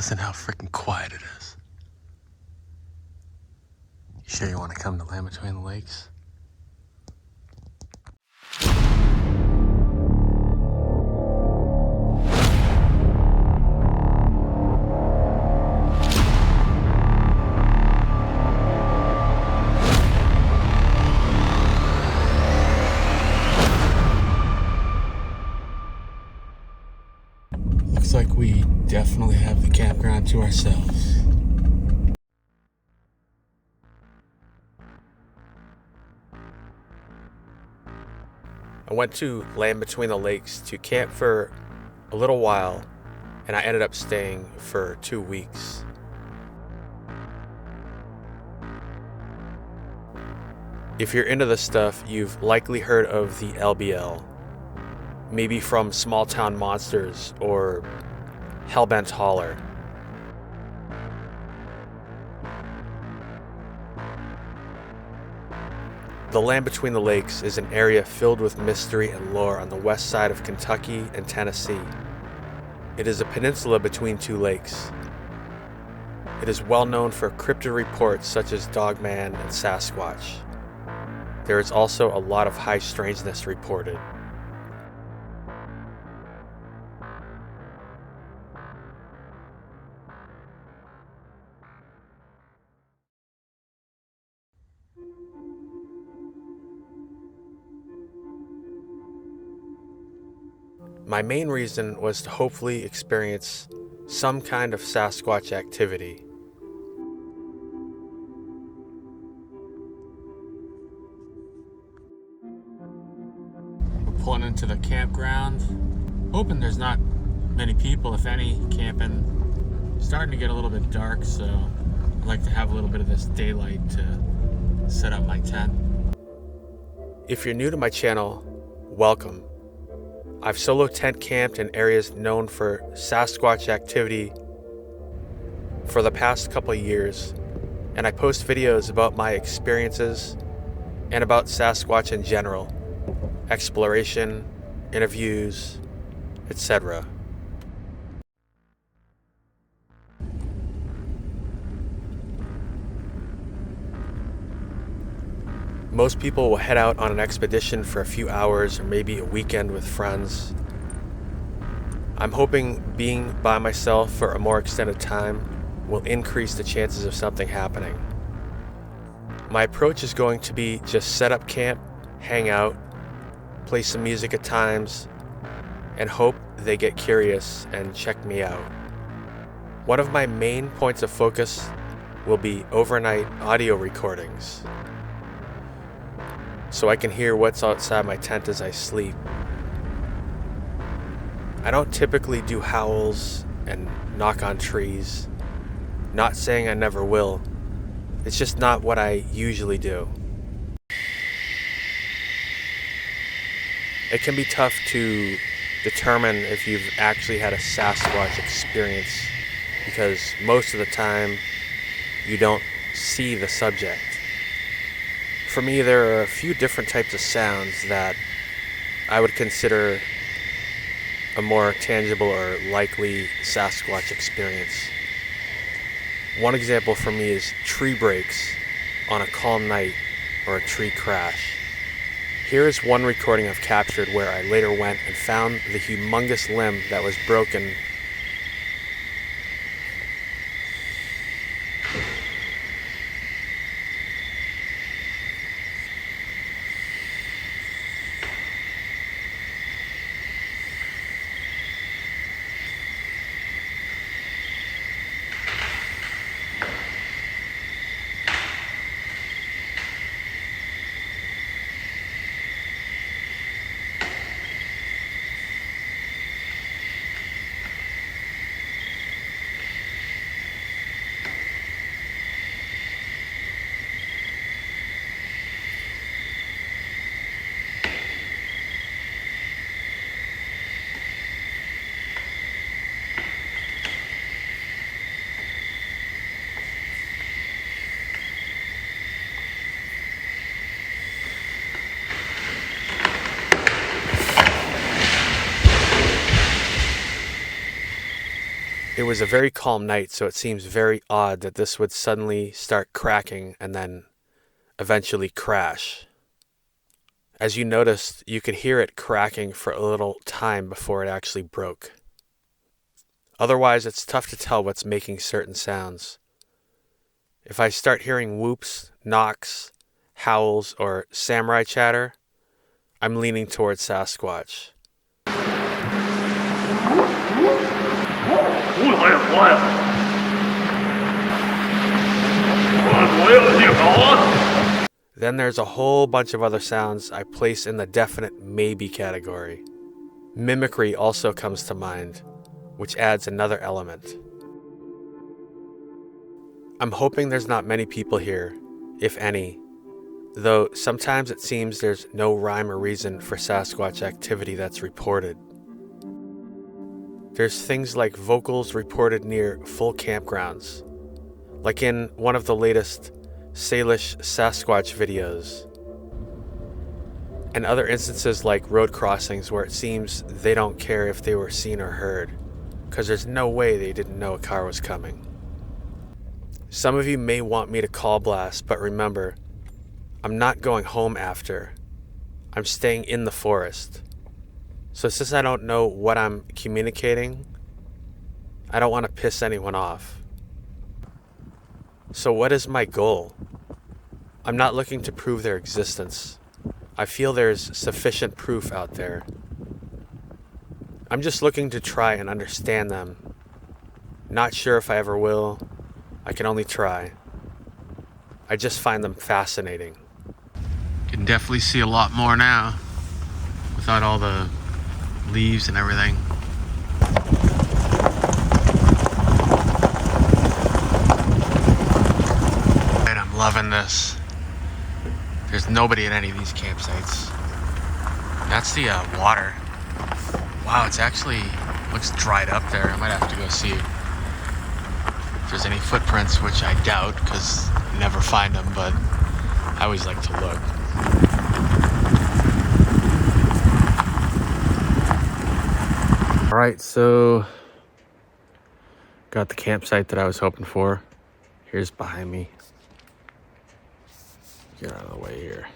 Listen how freaking quiet it is. You sure you want to come to Land Between the Lakes? Looks like we definitely have the campground to ourselves. I went to Land Between the Lakes to camp for a little while, and I ended up staying for 2 weeks. If you're into this stuff, you've likely heard of the LBL. Maybe from Small Town Monsters or Hellbent Holler. The Land Between the Lakes is an area filled with mystery and lore on the west side of Kentucky and Tennessee. It is a peninsula between two lakes. It is well known for cryptid reports such as Dogman and Sasquatch. There is also a lot of high strangeness reported. My main reason was to hopefully experience some kind of Sasquatch activity. We're pulling into the campground, hoping there's not many people, if any, camping. It's starting to get a little bit dark, so I'd like to have a little bit of this daylight to set up my tent. If you're new to my channel, welcome. I've solo tent camped in areas known for Sasquatch activity for the past couple of years, and I post videos about my experiences and about Sasquatch in general, exploration, interviews, etc. Most people will head out on an expedition for a few hours or maybe a weekend with friends. I'm hoping being by myself for a more extended time will increase the chances of something happening. My approach is going to be just set up camp, hang out, play some music at times, and hope they get curious and check me out. One of my main points of focus will be overnight audio recordings, so I can hear what's outside my tent as I sleep. I don't typically do howls and knock on trees. Not saying I never will. It's just not what I usually do. It can be tough to determine if you've actually had a Sasquatch experience because most of the time you don't see the subject. For me, there are a few different types of sounds that I would consider a more tangible or likely Sasquatch experience. One example for me is tree breaks on a calm night or a tree crash. Here is one recording I've captured where I later went and found the humongous limb that was broken. It was a very calm night, so it seems very odd that this would suddenly start cracking and then eventually crash. As you noticed, you could hear it cracking for a little time before it actually broke. Otherwise, it's tough to tell what's making certain sounds. If I start hearing whoops, knocks, howls, or samurai chatter, I'm leaning towards Sasquatch. Then there's a whole bunch of other sounds I place in the definite maybe category. Mimicry also comes to mind, which adds another element. I'm hoping there's not many people here, if any, though sometimes it seems there's no rhyme or reason for Sasquatch activity that's reported. There's things like vocals reported near full campgrounds, like in one of the latest Salish Sasquatch videos, and other instances like road crossings where it seems they don't care if they were seen or heard, because there's no way they didn't know a car was coming. Some of you may want me to call blast, but remember, I'm not going home after. I'm staying in the forest. So since I don't know what I'm communicating, I don't want to piss anyone off. So what is my goal? I'm not looking to prove their existence. I feel there's sufficient proof out there. I'm just looking to try and understand them. Not sure if I ever will. I can only try. I just find them fascinating. Can definitely see a lot more now without all the leaves and everything. And I'm loving this. There's nobody at any of these campsites. That's the water. Wow, it's actually looks dried up there. I might have to go see if there's any footprints, which I doubt because you never find them, but I always like to look. All right, so got the campsite that I was hoping for. Here's behind me. Get out of the way here.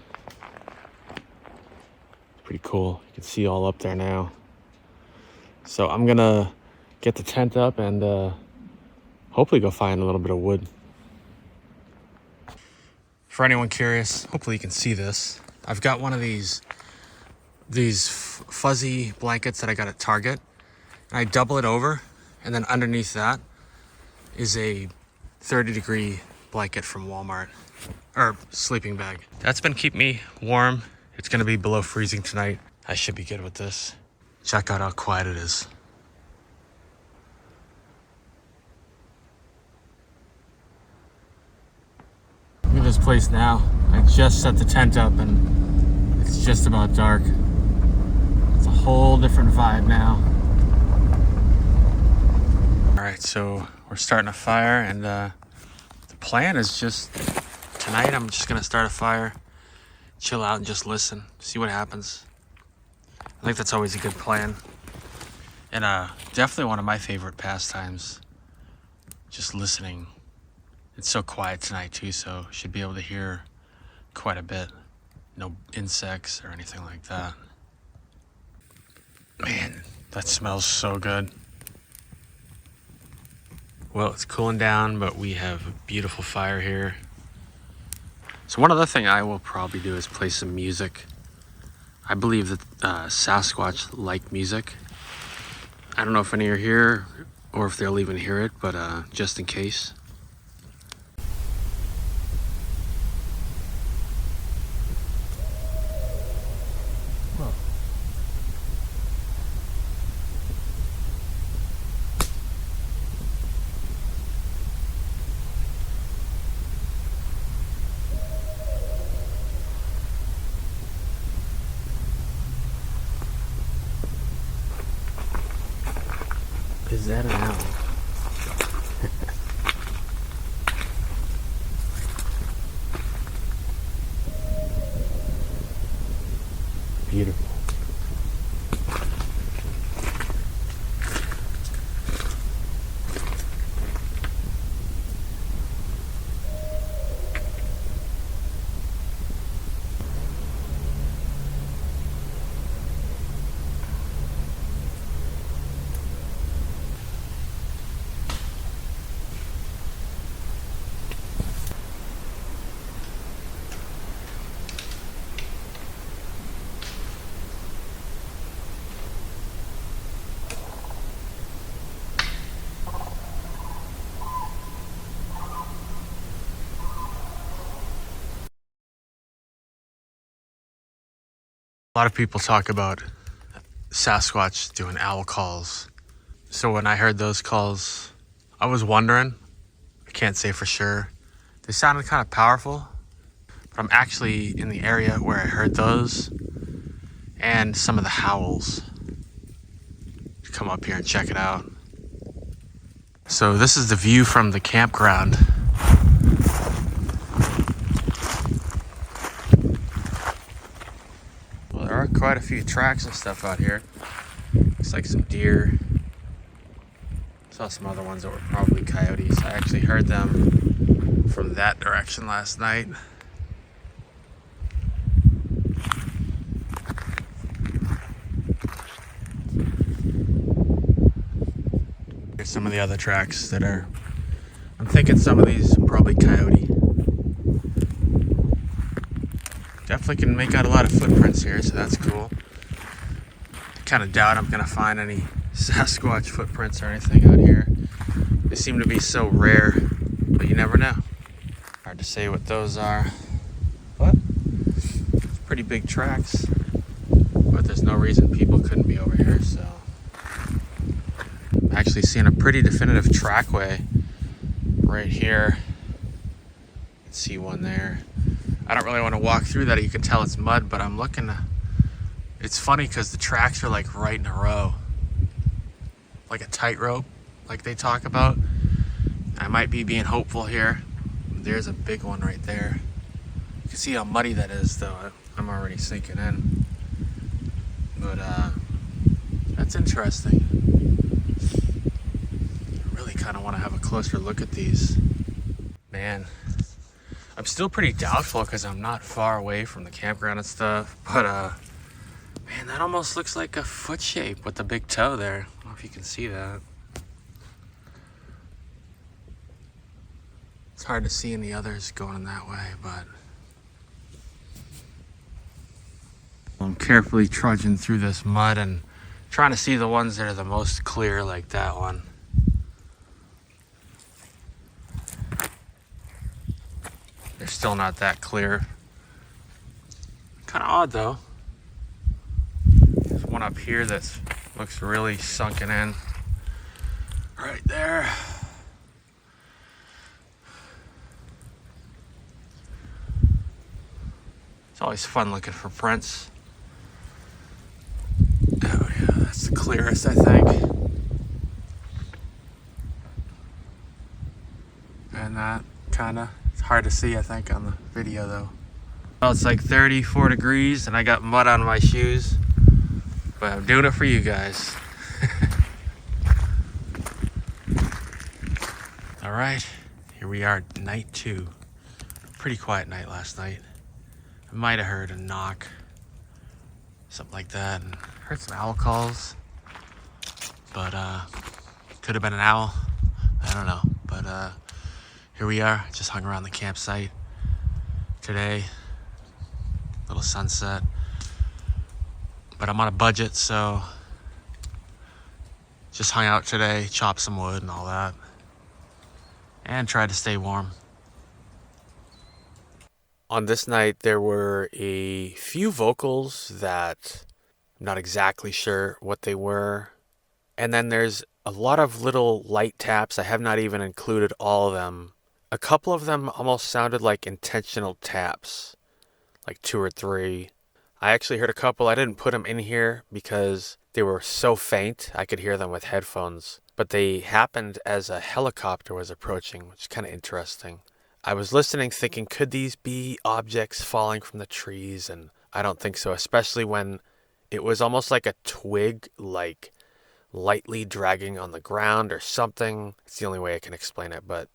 Pretty cool. You can see all up there now. So I'm gonna get the tent up and hopefully go find a little bit of wood. For anyone curious, hopefully you can see this. I've got one of these fuzzy blankets that I got at Target. And I double it over, and then underneath that is a 30-degree blanket from Walmart, or sleeping bag. That's been keeping me warm. It's gonna be below freezing tonight. I should be good with this. Check out how quiet it is. Look at this place now. I just set the tent up and it's just about dark. It's a whole different vibe now. All right, so we're starting a fire, and the plan is just tonight I'm just gonna start a fire, chill out and just listen, see what happens. I think that's always a good plan. And definitely one of my favorite pastimes, just listening. It's so quiet tonight too, so should be able to hear quite a bit. No insects or anything like that. Man, that smells so good. Well, it's cooling down, but we have a beautiful fire here. So one other thing I will probably do is play some music. I believe that Sasquatch like music. I don't know if any are here or if they'll even hear it, but just in case. Is that an owl? Beautiful. A lot of people talk about Sasquatch doing owl calls. So when I heard those calls, I was wondering. I can't say for sure. They sounded kind of powerful, but I'm actually in the area where I heard those and some of the howls. Come up here and check it out. So this is the view from the campground. Well, there are quite a few tracks and stuff out here. Looks like some deer. Saw some other ones that were probably coyotes. I actually heard them from that direction last night. Here's some of the other tracks that are, I'm thinking some of these are probably coyote. Definitely can make out a lot of footprints here, so that's cool. Kind of doubt I'm gonna find any Sasquatch footprints or anything out here. They seem to be so rare, but you never know. Hard to say what those are. What? Pretty big tracks, but there's no reason people couldn't be over here, so. I'm actually seeing a pretty definitive trackway right here. You can see one there. I don't really want to walk through that. You can tell it's mud, but I'm looking to, it's funny because the tracks are like right in a row. Like a tightrope, like they talk about. I might be being hopeful here. There's a big one right there. You can see how muddy that is though. I'm already sinking in. But that's interesting. I really kind of want to have a closer look at these. Man, I'm still pretty doubtful because I'm not far away from the campground and stuff. But man, that almost looks like a foot shape with the big toe there. I don't know if you can see that. It's hard to see any others going that way, but I'm carefully trudging through this mud and trying to see the ones that are the most clear, like that one. They're still not that clear. Kind of odd though. There's one up here that looks really sunken in. Right there. It's always fun looking for prints. Oh yeah, that's the clearest, I think. And that kinda, it's hard to see, I think, on the video though. Well, it's like 34 degrees and I got mud on my shoes, but I'm doing it for you guys. All right, here we are, night 2. Pretty quiet night last night. I might have heard a knock, something like that, and heard some owl calls, but could have been an owl, I don't know. But here we are, just hung around the campsite today, little sunset, but I'm on a budget, so just hung out today, chopped some wood and all that, and tried to stay warm. On this night, there were a few vocals that I'm not exactly sure what they were. And then there's a lot of little light taps. I have not even included all of them. A couple of them almost sounded like intentional taps, like 2 or 3. I actually heard a couple. I didn't put them in here because they were so faint. I could hear them with headphones. But they happened as a helicopter was approaching, which is kind of interesting. I was listening thinking, could these be objects falling from the trees? And I don't think so, especially when it was almost like a twig, like lightly dragging on the ground or something. It's the only way I can explain it, but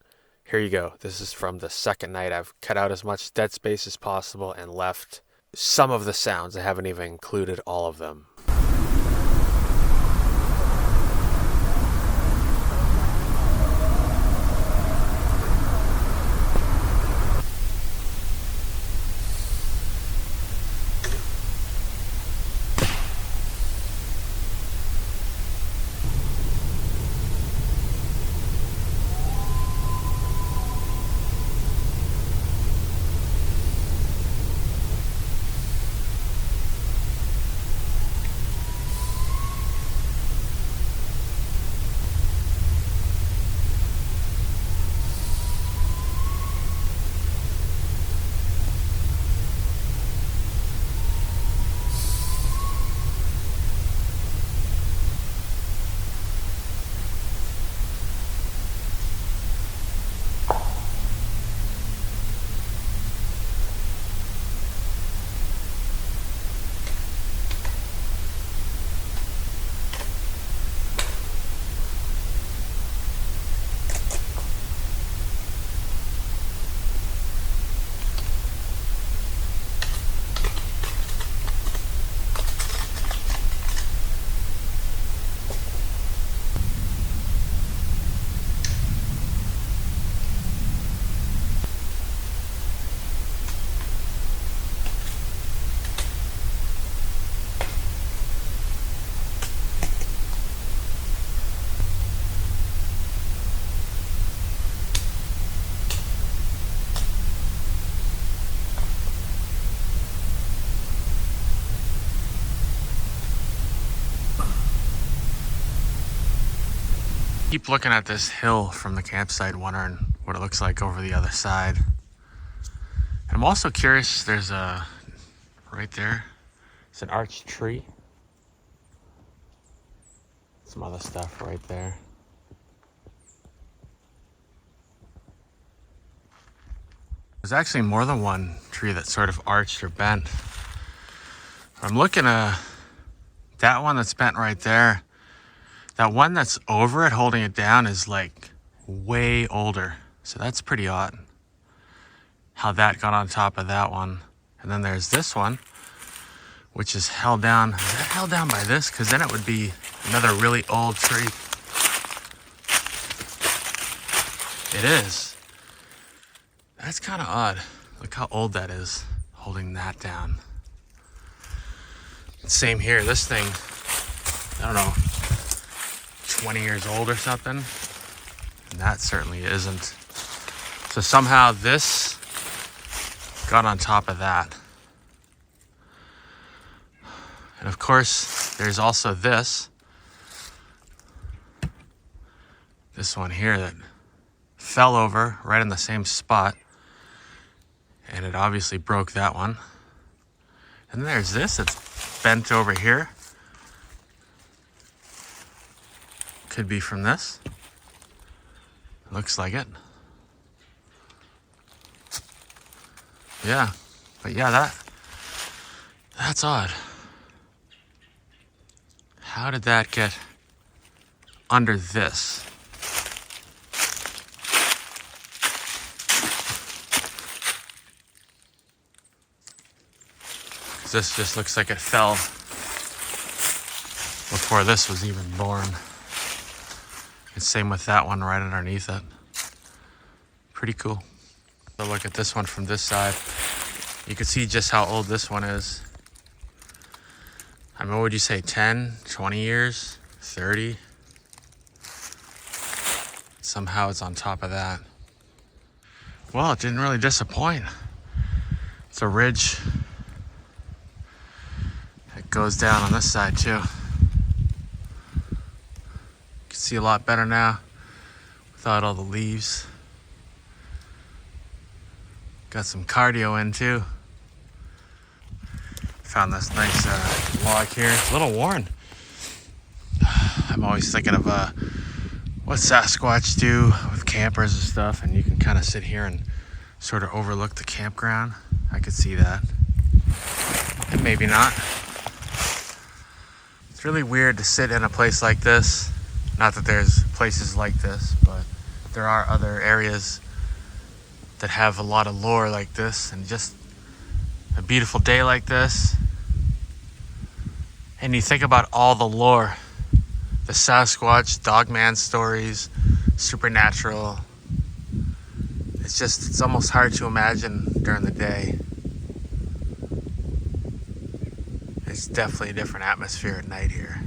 here you go. This is from the second night. I've cut out as much dead space as possible and left some of the sounds. I haven't even included all of them. Keep looking at this hill from the campsite, wondering what it looks like over the other side. And I'm also curious, there's a, right there, it's an arch tree. Some other stuff right there. There's actually more than one tree that's sort of arched or bent. I'm looking at that one that's bent right there. That one that's over it, holding it down, is like way older. So that's pretty odd how that got on top of that one. And then there's this one, which is held down. Is that held down by this? Because then it would be another really old tree. It is. That's kind of odd. Look how old that is, holding that down. Same here. This thing, I don't know, 20 years old or something. And that certainly isn't. So somehow this got on top of that. And of course, there's also this one here that fell over right in the same spot. And it obviously broke that one. And then there's this that's bent over here. Could be from this. Looks like it. Yeah, but yeah, that's odd. How did that get under this? This just looks like it fell before this was even born. And same with that one right underneath it. Pretty cool. So look at this one from this side. You can see just how old this one is. I mean, what would you say, 10, 20 years, 30? Somehow it's on top of that. Well, it didn't really disappoint. It's a ridge. It goes down on this side too. You can see a lot better now without all the leaves. Got some cardio in too. Found this nice log here. It's a little worn. I'm always thinking of what Sasquatch do with campers and stuff, and you can kind of sit here and sort of overlook the campground. I could see that. And maybe not. It's really weird to sit in a place like this. Not that there's places like this, but there are other areas that have a lot of lore like this, and just a beautiful day like this. And you think about all the lore, the Sasquatch, Dogman stories, supernatural. It's almost hard to imagine during the day. It's definitely a different atmosphere at night here.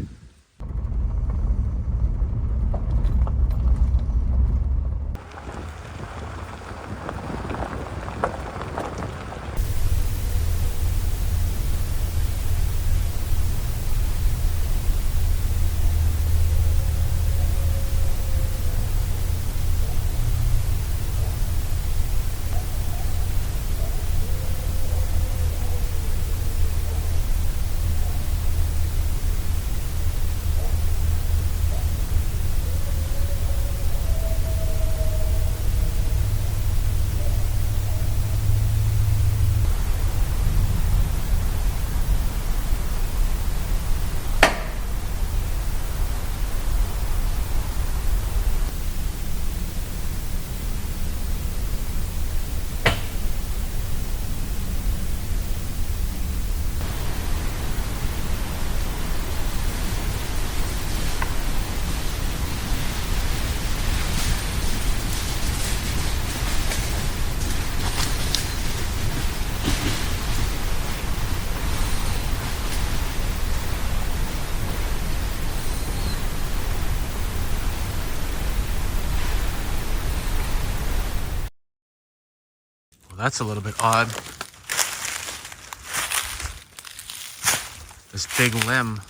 Well, that's a little bit odd. This big limb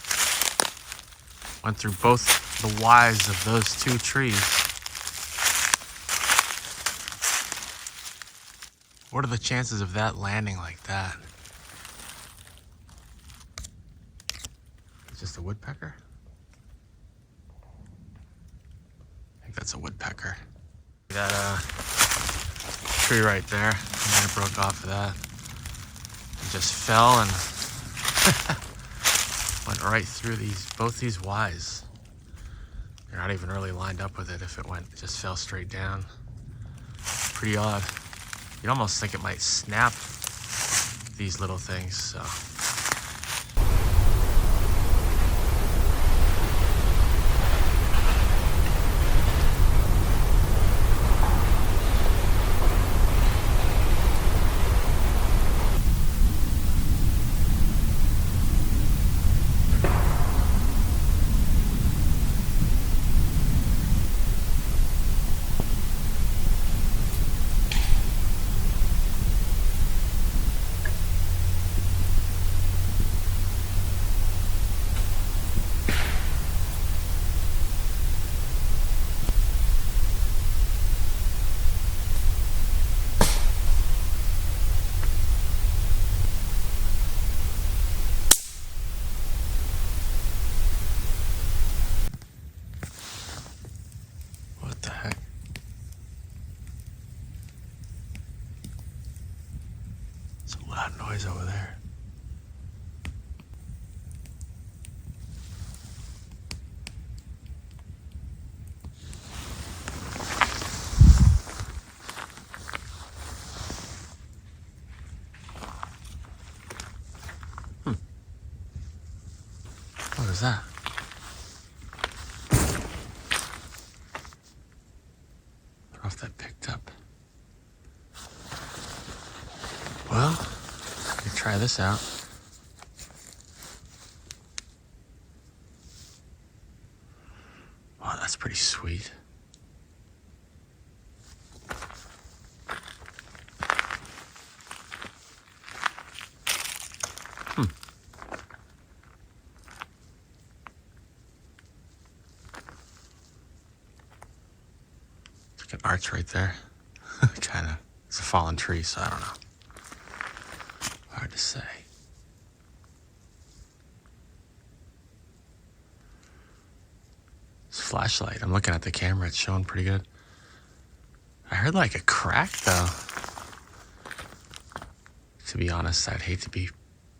went through both the whys of those two trees. What are the chances of that landing like that? It's just a woodpecker? I think that's a woodpecker. That tree right there, and then it broke off of that. It just fell and went right through both these Ys. They're not even really lined up with it. If it just fell straight down. Pretty odd. You'd almost think it might snap these little things, so. Loud noise over there. What was that? I don't know if that picked up. Well, let me try this out. Wow, that's pretty sweet. It's like an arch right there. Kind of. It's a fallen tree, so I don't know. Hard to say. This flashlight, I'm looking at the camera, it's showing pretty good. I heard like a crack though. To be honest, I'd hate to be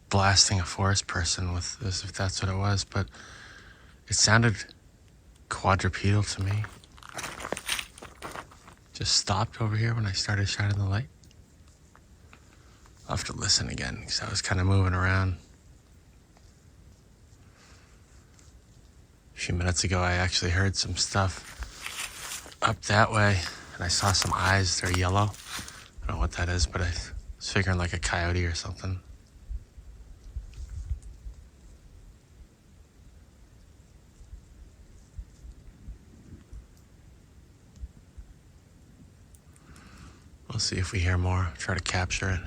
blasting a forest person with this if that's what it was, but it sounded quadrupedal to me. Just stopped over here when I started shining the light. I'll have to listen again because I was kind of moving around. A few minutes ago, I actually heard some stuff up that way, and I saw some eyes. They're yellow. I don't know what that is, but I was figuring like a coyote or something. We'll see if we hear more. Try to capture it.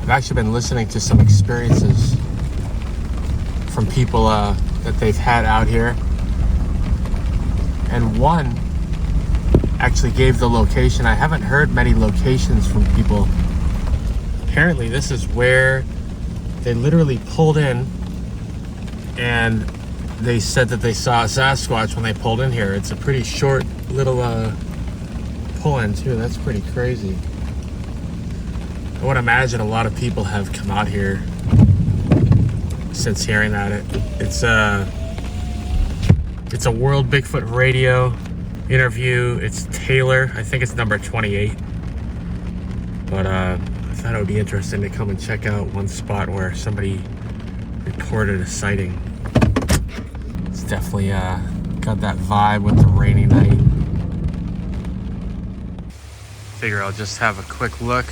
I've actually been listening to some experiences from people that they've had out here, and one actually gave the location. I haven't heard many locations from people. Apparently this is where they literally pulled in and they said that they saw a Sasquatch when they pulled in here. It's a pretty short little pull-in too. That's pretty crazy. I would imagine a lot of people have come out here since hearing that. It's a World Bigfoot Radio interview. It's Taylor. I think it's number 28. But I thought it would be interesting to come and check out one spot where somebody reported a sighting. It's definitely got that vibe with the rainy night. Figure I'll just have a quick look.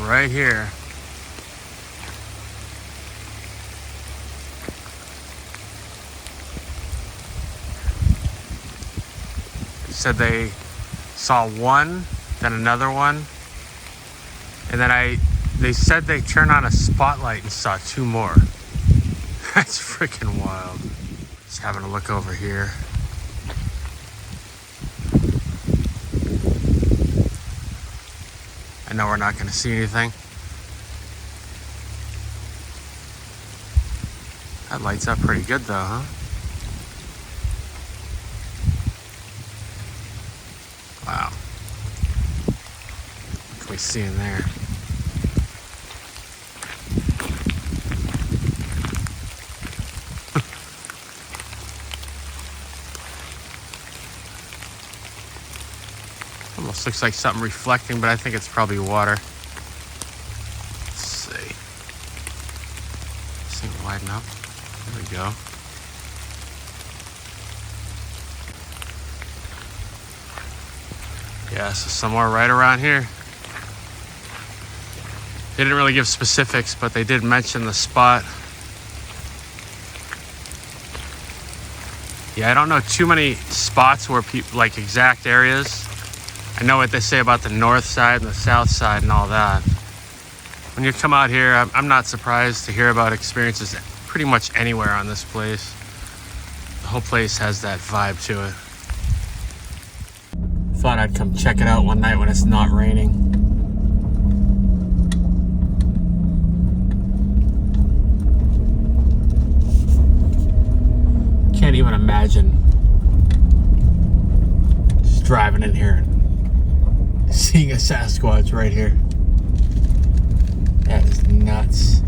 Right here. It said they saw one, then another one, and then they said they turned on a spotlight and saw two more. That's freaking wild. Just having a look over here. I know we're not going to see anything. That lights up pretty good though, huh? Wow. What can we see in there? Almost looks like something reflecting, but I think it's probably water. Let's see. This thing widen up. There we go. Yeah, so somewhere right around here. They didn't really give specifics, but they did mention the spot. Yeah, I don't know too many spots where people, like exact areas. I know what they say about the north side and the south side and all that. When you come out here, I'm not surprised to hear about experiences pretty much anywhere on this place. The whole place has that vibe to it. Thought I'd come check it out one night when it's not raining. Can't even imagine just driving in here and seeing a Sasquatch right here. That is nuts.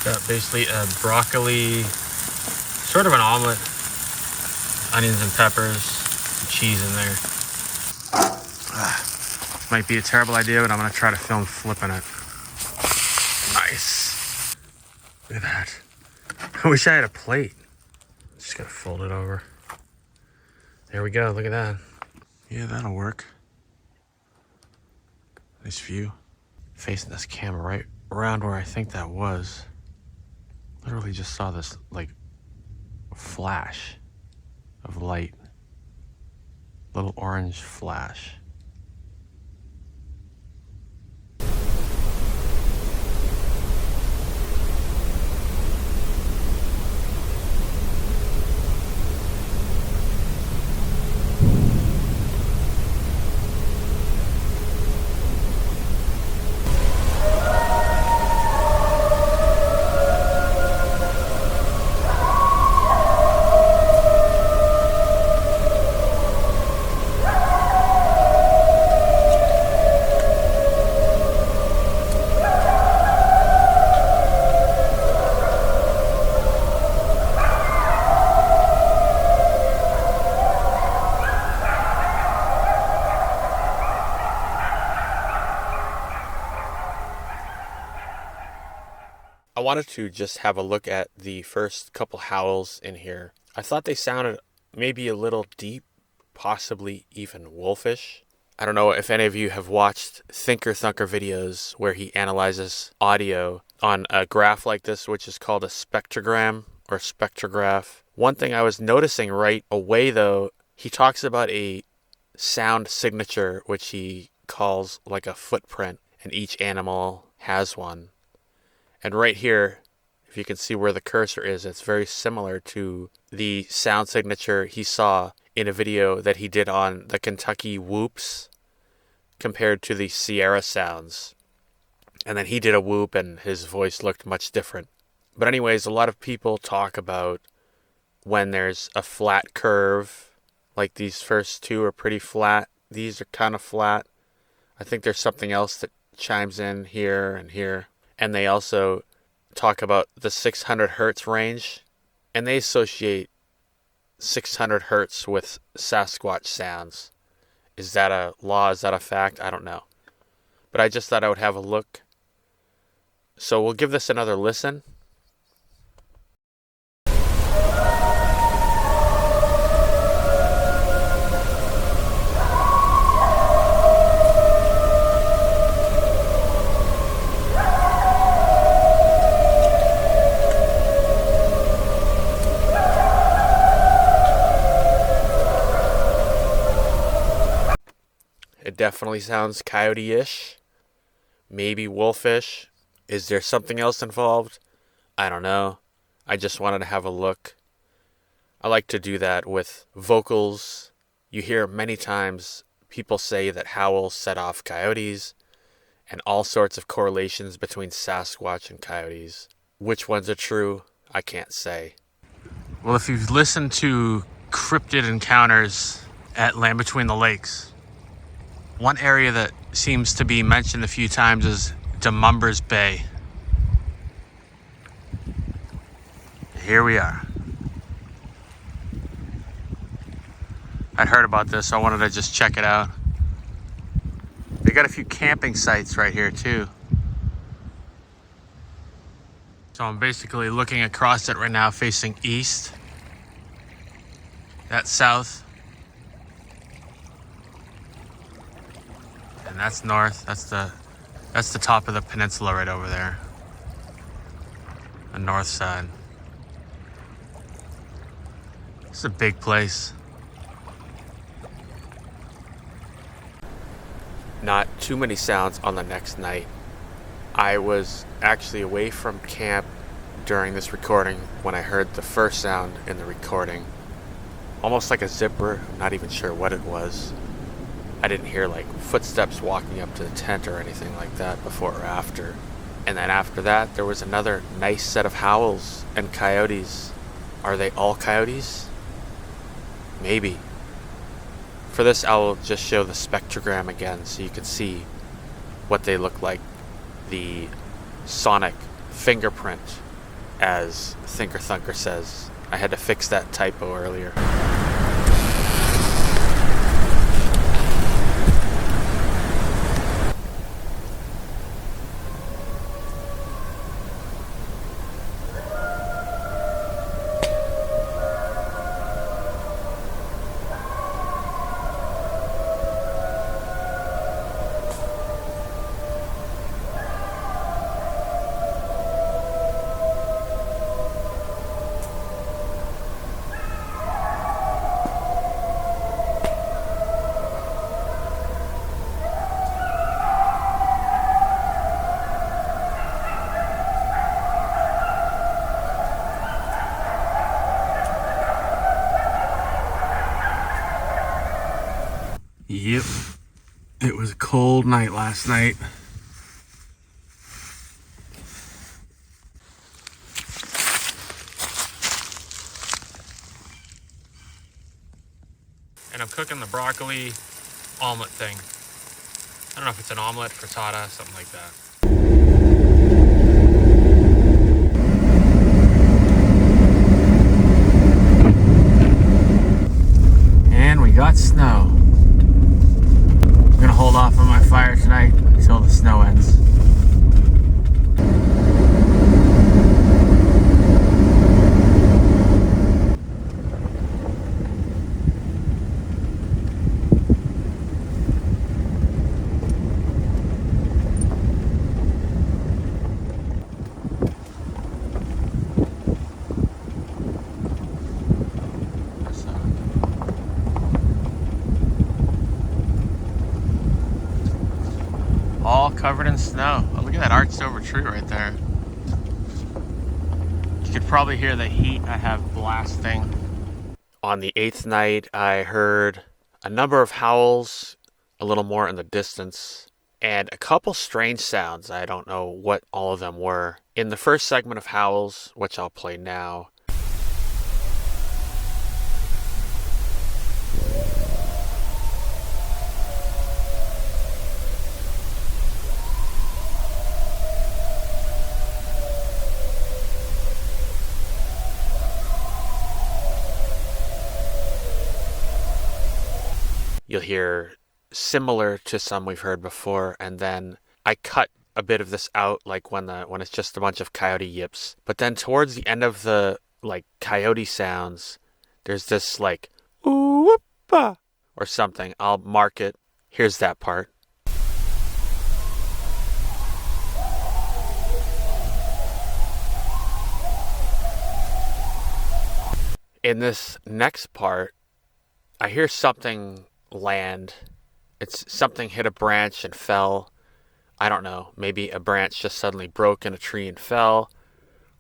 Got basically a broccoli, sort of an omelet, onions and peppers, some cheese in there. Might be a terrible idea, but I'm gonna try to film flipping it. Nice. Look at that. I wish I had a plate. Just gotta fold it over. There we go, look at that. Yeah, that'll work. Nice view. Facing this camera right around where I think that was. Literally just saw this like flash of light. Little orange flash. I wanted to just have a look at the first couple howls in here. I thought they sounded maybe a little deep, possibly even wolfish. I don't know if any of you have watched Thinker Thunker videos where he analyzes audio on a graph like this, which is called a spectrogram or spectrograph. One thing I was noticing right away, though, he talks about a sound signature, which he calls like a footprint, and each animal has one. And right here, if you can see where the cursor is, it's very similar to the sound signature he saw in a video that he did on the Kentucky whoops compared to the Sierra sounds. And then he did a whoop and his voice looked much different. But anyways, a lot of people talk about when there's a flat curve, like these first two are pretty flat. These are kind of flat. I think there's something else that chimes in here and here. And they also talk about the 600 hertz range, and they associate 600 hertz with Sasquatch sounds. Is that a law? Is that a fact? I don't know. But I just thought I would have a look. So we'll give this another listen. It definitely sounds coyote-ish, maybe wolfish. Is there something else involved? I don't know. I just wanted to have a look. I like to do that with vocals. You hear many times people say that howls set off coyotes, and all sorts of correlations between Sasquatch and coyotes. Which ones are true, I can't say. Well, if you've listened to cryptid encounters at Land Between the Lakes, one area that seems to be mentioned a few times is Demumbers Bay. Here we are. I'd heard about this, so I wanted to just check it out. They got a few camping sites right here too. So I'm basically looking across it right now, facing east. That's south. And that's north. That's the top of the peninsula right over there. The north side. It's a big place. Not too many sounds on the next night. I was actually away from camp during this recording when I heard the first sound in the recording. Almost like a zipper. I'm not even sure what it was. I didn't hear like footsteps walking up to the tent or anything like that before or after. And then after that, there was another nice set of howls and coyotes. Are they all coyotes? Maybe. For this, I'll just show the spectrogram again so you can see what they look like. The sonic fingerprint, as Thinker Thunker says. I had to fix that typo earlier. Yep, it was a cold night last night. And I'm cooking the broccoli omelet thing. I don't know if it's an omelet, frittata, something like that. And we got snow. I'm gonna hold off on my fire tonight until the snow ends. all covered in snow. Oh, look at that arched over tree right there. You could probably hear the heat I have blasting. On the 8th night, I heard a number of howls, a little more in the distance, and a couple strange sounds. I don't know what all of them were. In the first segment of howls, which I'll play now, you'll hear similar to some we've heard before, and then I cut a bit of this out, like when it's just a bunch of coyote yips. But then towards the end of the like coyote sounds, there's this like ooh whoop or something. I'll mark it. Here's that part. In this next part, I hear something land. It's something hit a branch and fell. I don't know. Maybe a branch just suddenly broke in a tree and fell,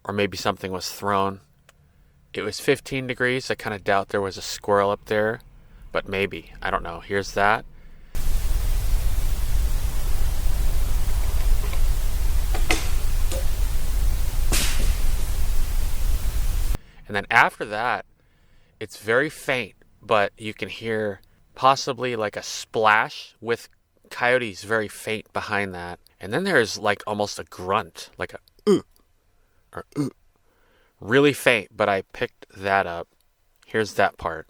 or maybe something was thrown. It was 15 degrees. I kind of doubt there was a squirrel up there, but maybe. I don't know. Here's that. And then after that, it's very faint, but you can hear possibly like a splash with coyotes very faint behind that. And then there's like almost a grunt, like a or really faint, but I picked that up. Here's that part.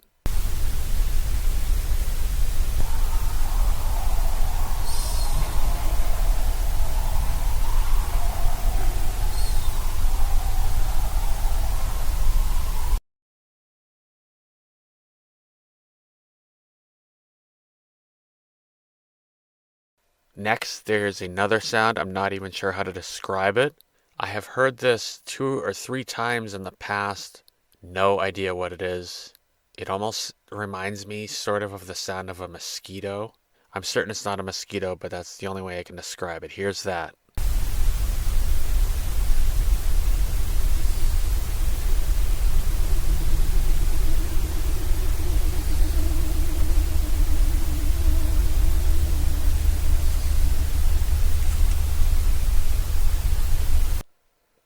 Next, there's another sound. I'm not even sure how to describe it. I have heard this 2 or 3 times in the past. No idea what it is. It almost reminds me sort of the sound of a mosquito. I'm certain it's not a mosquito, but that's the only way I can describe it. Here's that.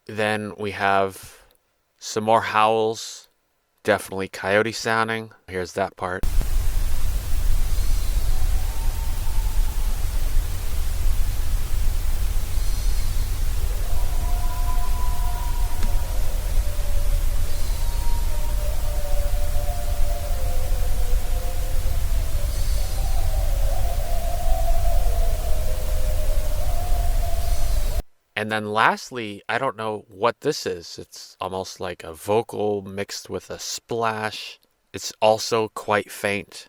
Then we have some more howls, definitely coyote sounding. Here's that part. And then lastly, I don't know what this is. It's almost like a vocal mixed with a splash. It's also quite faint.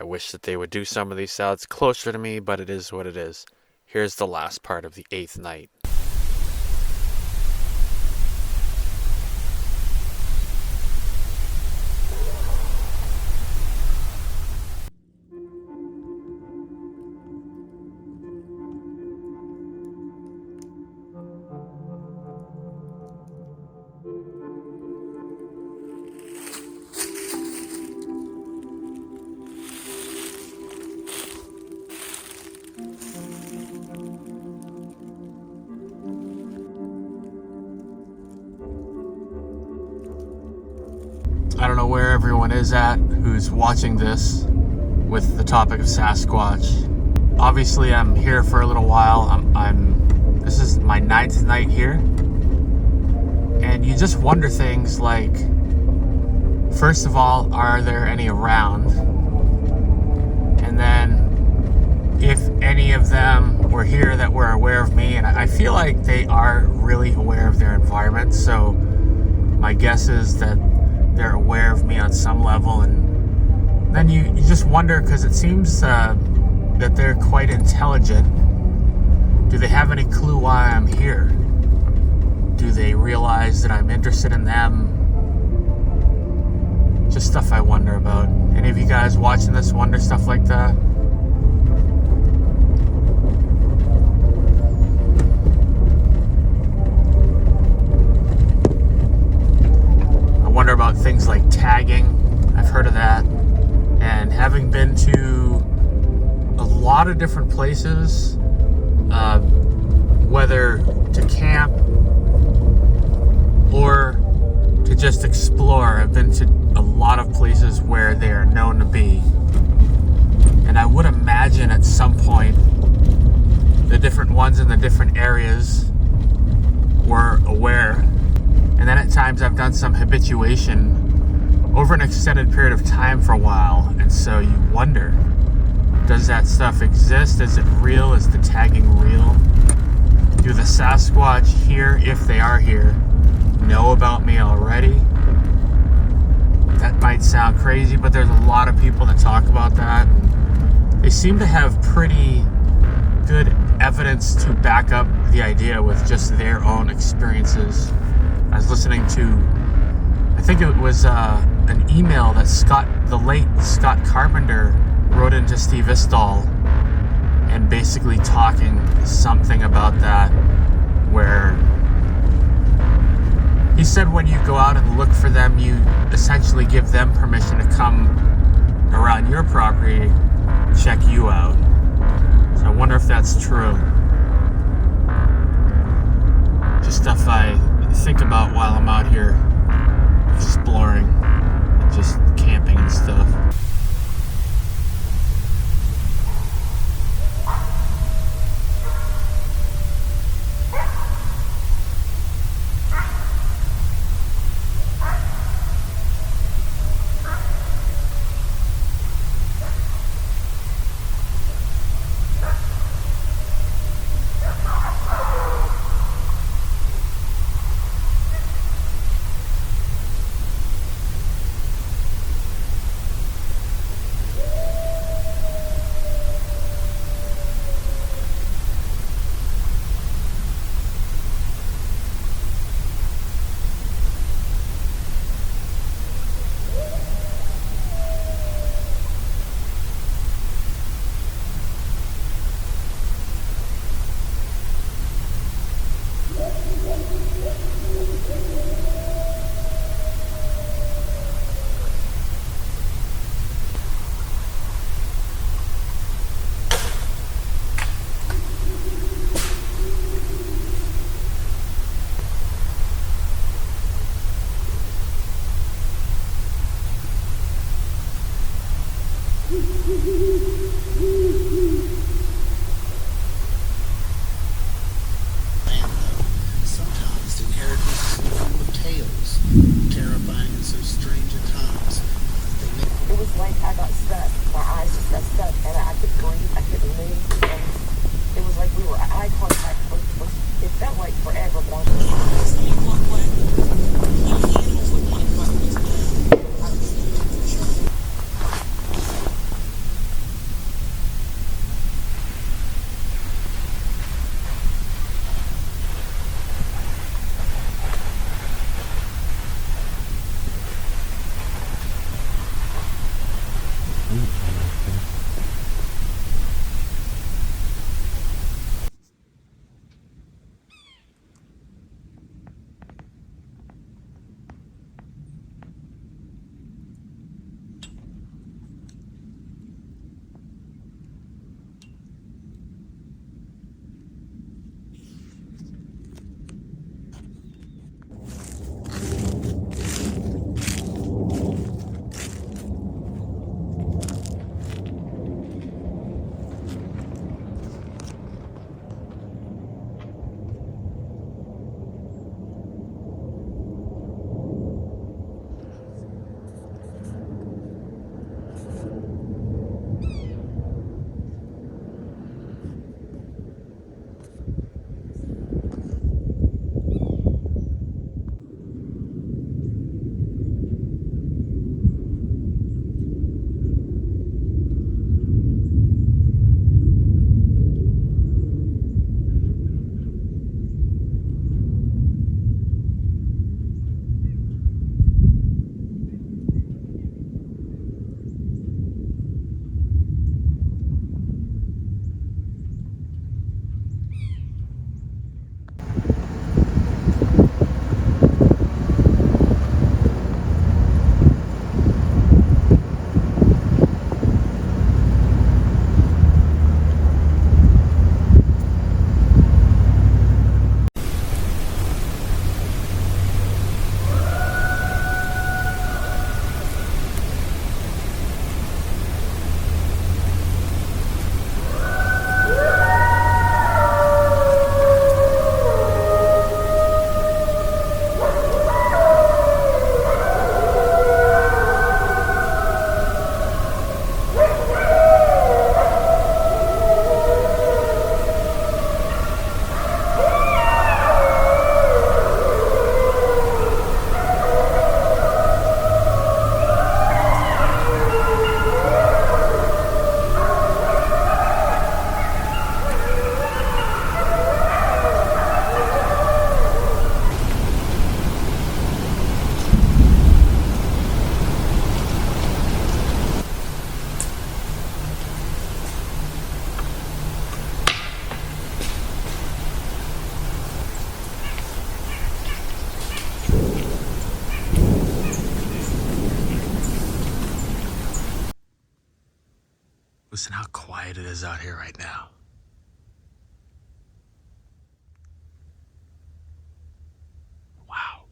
I wish that they would do some of these sounds closer to me, but it is what it is. Here's the last part of the 8th night. I don't know where everyone is at who's watching this with the topic of Sasquatch. Obviously, I'm here for a little while. This is my 9th night here. And you just wonder things like, first of all, are there any around? And then, if any of them were here that were aware of me, and I feel like they are really aware of their environment, so my guess is that they're aware of me on some level. And then you just wonder, because it seems that they're quite intelligent. Do they have any clue why I'm here? Do they realize that I'm interested in them? Just stuff I wonder about. Any of you guys watching this wonder stuff like that? lot of different places, whether to camp or to just explore. I've been to a lot of places where they are known to be. And I would imagine at some point the different ones in the different areas were aware. And then at times I've done some habituation over an extended period of time for a while. And so you wonder, does that stuff exist? Is it real? Is the tagging real? Do the Sasquatch here, if they are here, know about me already? That might sound crazy, but there's a lot of people that talk about that. And they seem to have pretty good evidence to back up the idea with just their own experiences. I was listening to, I think it was an email that the late Scott Carpenter wrote into Steve Istall, and basically talking something about that, where he said when you go out and look for them, you essentially give them permission to come around your property, check you out. So I wonder if that's true. Just stuff I think about while I'm out here exploring and just camping and stuff. Listen how quiet it is out here right now. Wow.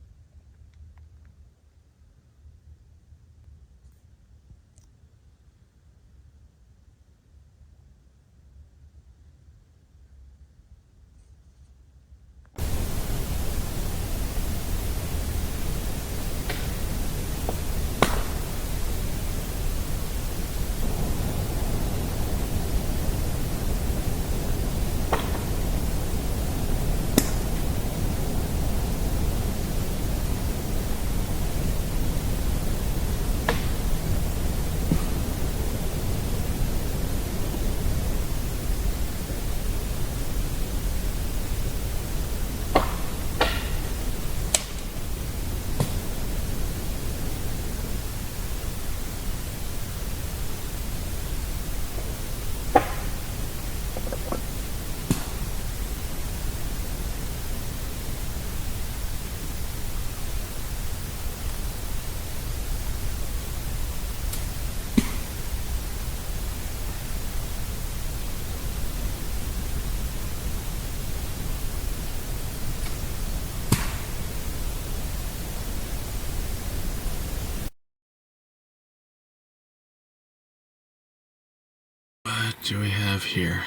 What do we have here?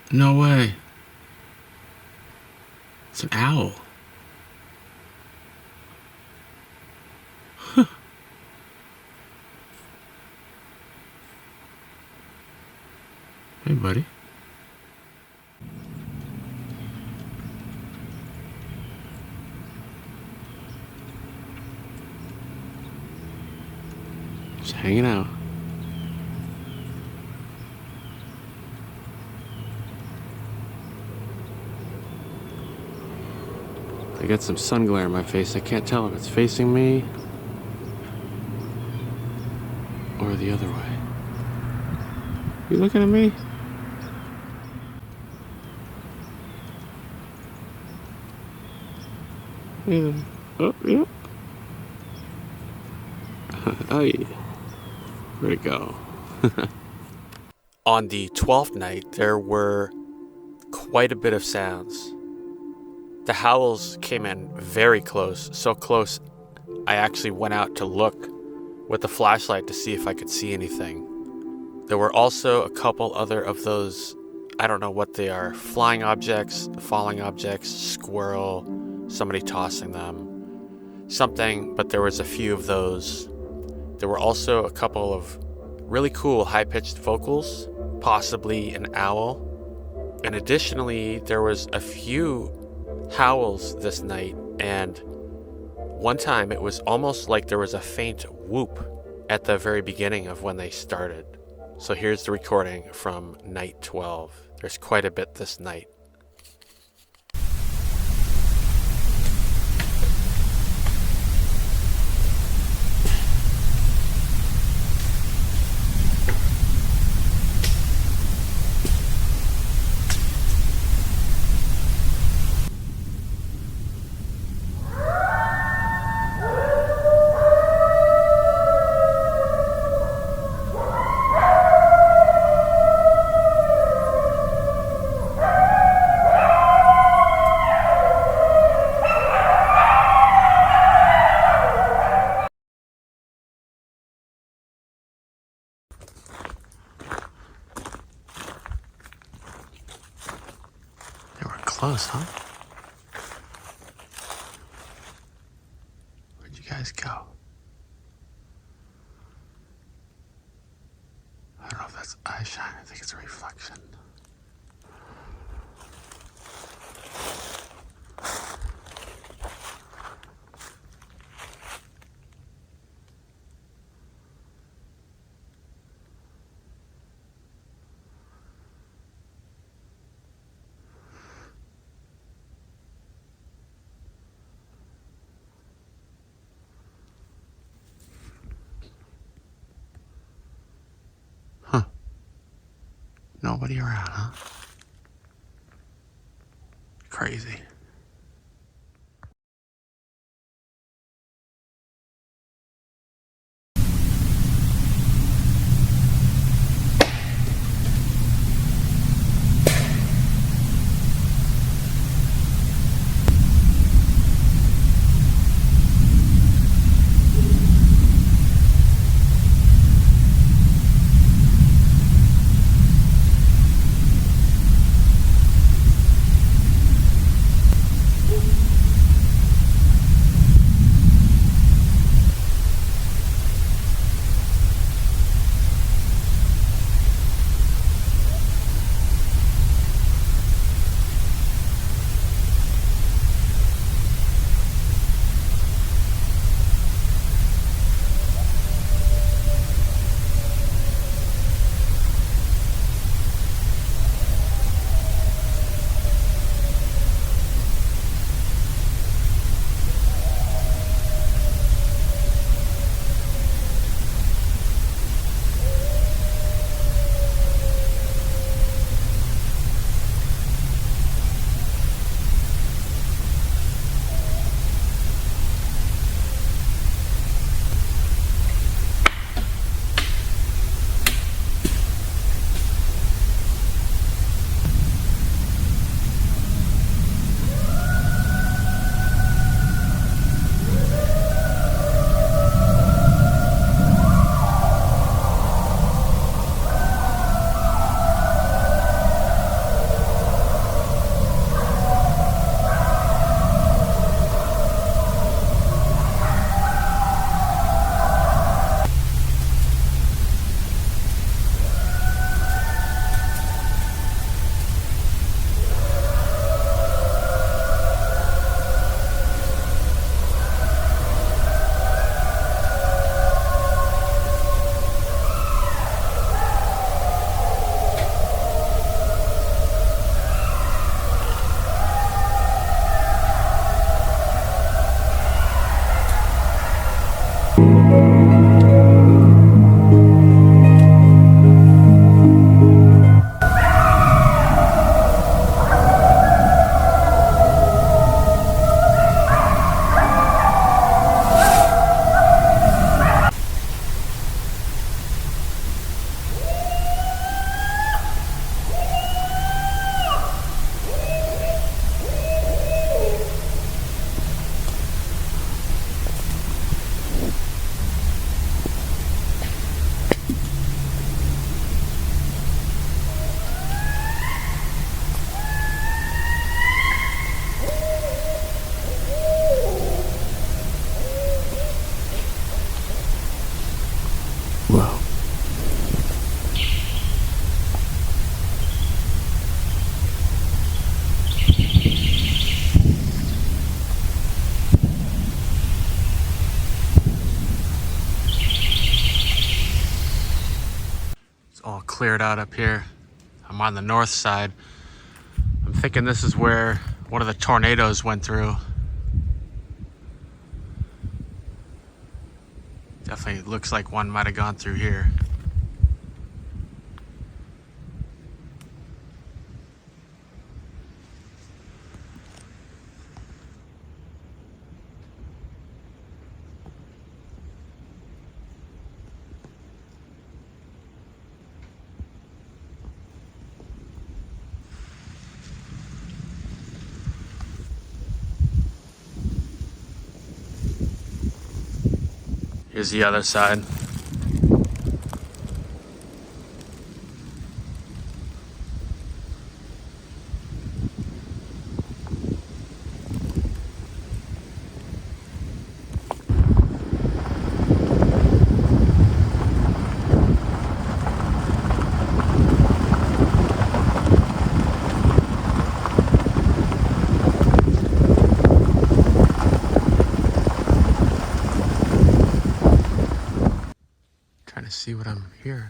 No way. It's an owl. Huh. Hey, buddy. Just hanging out. I got some sun glare in my face. I can't tell if it's facing me or the other way. You looking at me? Yeah. Oh, yeah. Oh, yeah. Where'd it go? On the 12th night, there were quite a bit of sounds. The howls came in very close, so close I actually went out to look with the flashlight to see if I could see anything. There were also a couple other of those, I don't know what they are, flying objects, falling objects, squirrel, somebody tossing them, something, but there was a few of those. There were also a couple of really cool high-pitched vocals, possibly an owl. And additionally, there was a few howls this night, and one time it was almost like there was a faint whoop at the very beginning of when they started. So here's the recording from night 12. There's quite a bit this night. Close, huh? Where'd you guys go? I don't know if that's eye shine. I think it's a reflection. Huh. Nobody around, huh? Crazy. cleared out up here. I'm on the north side. I'm thinking this is where one of the tornadoes went through. Definitely looks like one might have gone through here. Here's the other side. Trying to see what I'm hearing.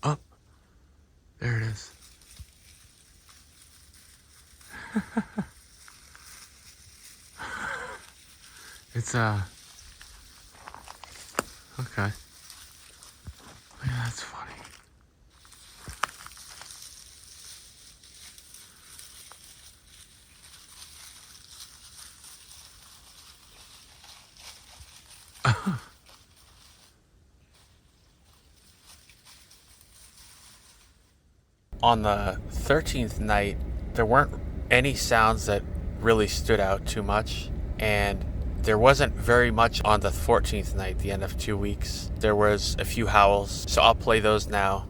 Oh, there it is. It's okay. Yeah, that's funny. On the 13th night, there weren't any sounds that really stood out too much, and there wasn't very much on the 14th night, the end of 2 weeks. There was a few howls, so I'll play those now.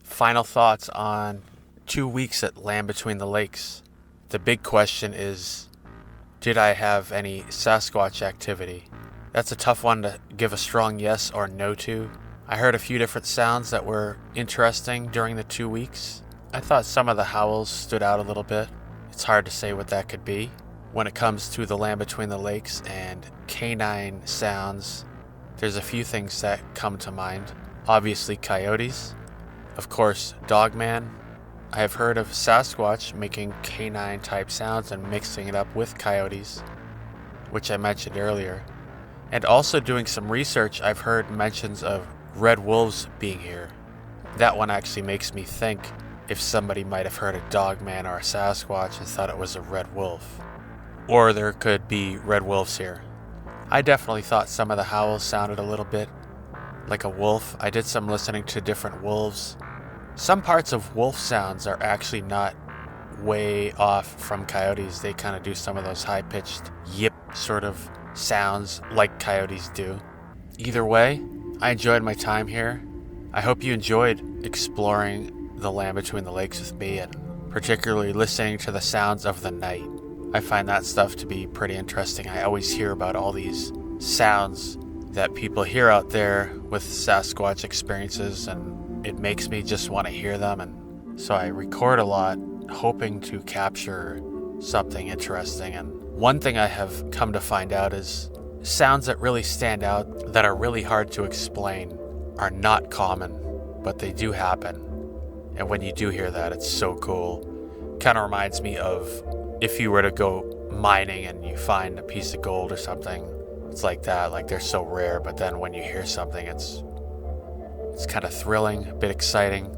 Final thoughts on 2 weeks at Land Between the Lakes. The big question is, did I have any Sasquatch activity? That's a tough one to give a strong yes or no to. I heard a few different sounds that were interesting during the 2 weeks. I thought some of the howls stood out a little bit. It's hard to say what that could be. When it comes to the Land Between the Lakes and canine sounds, there's a few things that come to mind. Obviously coyotes. Of course, Dogman. I have heard of Sasquatch making canine type sounds and mixing it up with coyotes, which I mentioned earlier. And also doing some research, I've heard mentions of red wolves being here. That one actually makes me think if somebody might have heard a Dogman or a Sasquatch and thought it was a red wolf. Or there could be red wolves here. I definitely thought some of the howls sounded a little bit like a wolf. I did some listening to different wolves. Some parts of wolf sounds are actually not way off from coyotes. They kind of do some of those high-pitched yip sort of sounds like coyotes do. Either way, I enjoyed my time here. I hope you enjoyed exploring the Land Between the Lakes with me and particularly listening to the sounds of the night. I find that stuff to be pretty interesting. I always hear about all these sounds that people hear out there with Sasquatch experiences, and it makes me just want to hear them, and so I record a lot hoping to capture something interesting. And one thing I have come to find out is sounds that really stand out, that are really hard to explain, are not common, but they do happen. And when you do hear that, it's so cool. Kind of reminds me of if you were to go mining and you find a piece of gold or something. It's like that, like they're so rare, but then when you hear something, it's kind of thrilling, a bit exciting,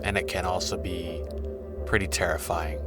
and it can also be pretty terrifying.